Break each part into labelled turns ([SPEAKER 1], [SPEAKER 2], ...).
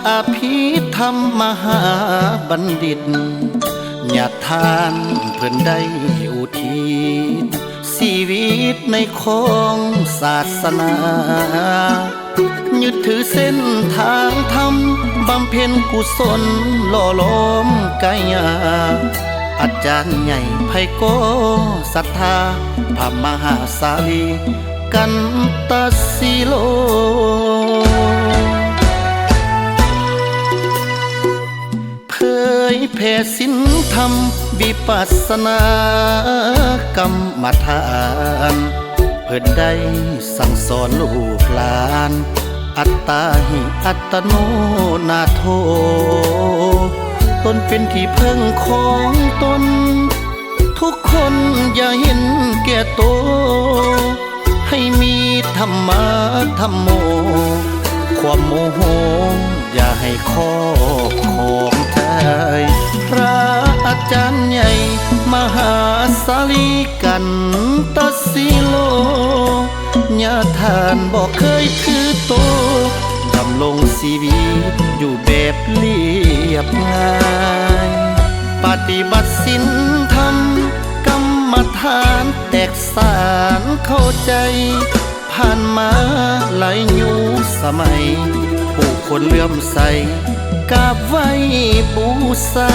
[SPEAKER 1] อภิธรรมมหาบัณฑิตญาติทานเพิ่นได้อุทิศชีวิตในของศาสนายึดถือเส้นทางธรรมบำเพ็ญกุศลหล่อหลอมกายาอาจารย์ใหญ่ไพโกศรัทธาพระมหาสาลีกันตสิโลเผยแผ่ศีลธรรมวิปัสสนากรรมฐานเพิ่นได้สั่งสอนลูกหลานอัตตาหิอัตโนนาโถตนเป็นที่พึ่งของตนทุกคนอย่าเห็นแก่ตัวให้มีธรรมะธรรมโมความโมโหอย่าให้ครอบของใจพระอาจารย์ใหญ่มหาสาลีกันตสิโลญาทานบอกเคยถือโตดำลงชีวิตอยู่แบบเรียบง่ายปฏิบัติศีลธรรมกรรมฐานแตกสารเข้าใจผ่านมาหลายยุคสมัยผู้คนเลื่อมใสกราบไหว้บูชา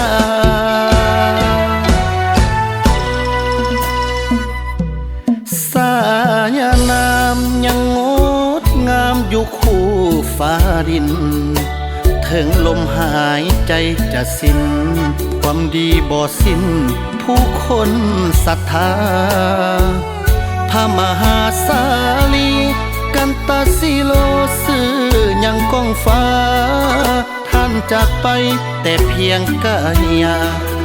[SPEAKER 1] สายนามยังงดงามอยู่คู่ฟ้าดินถึงลมหายใจจะสิ้นความดีบ่สิ้นผู้คนศรัทธาพระมหาสาลีกันตสิโลสื่อยังก้องฟ้าท่านจากไปแต่เพียงกายา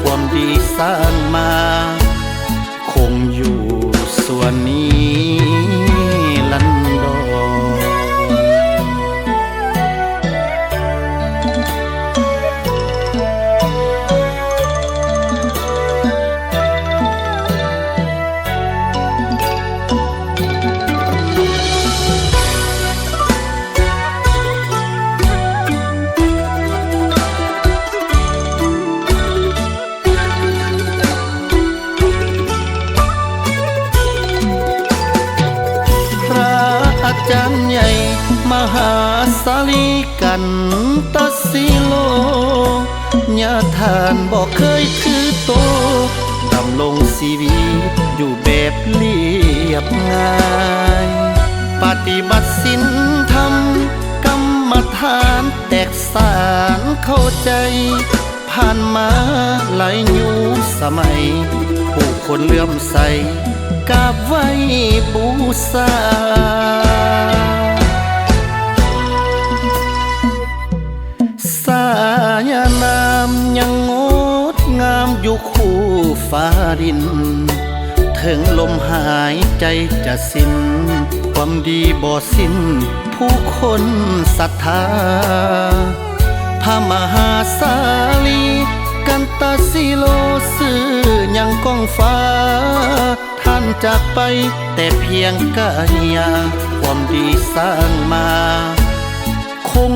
[SPEAKER 1] ความดีสร้างมาคงอยู่ส่วนนี้ลันดอนอาจารย์ใหญ่มหาสาลีกันตสิโลญาทานบอกเคยถือโตดำลงชีวิตอยู่แบบเรียบง่ายปฏิบัติศีลธรรมกรรมฐานแตกสารเข้าใจผ่านมาหลายยุคสมัยผู้คนเลื่อมใสกราบไหว้บูชาสายนามยังงดงามอยู่คู่ฟ้าดินถึงลมหายใจจะสิ้นความดีบ่สิ้นผู้คนศรัทธาพระมหาสาลีกันตสิโลสื่อยังก้องฟ้าท่านจากไปแต่เพียงกายาความดีสร้างมาคง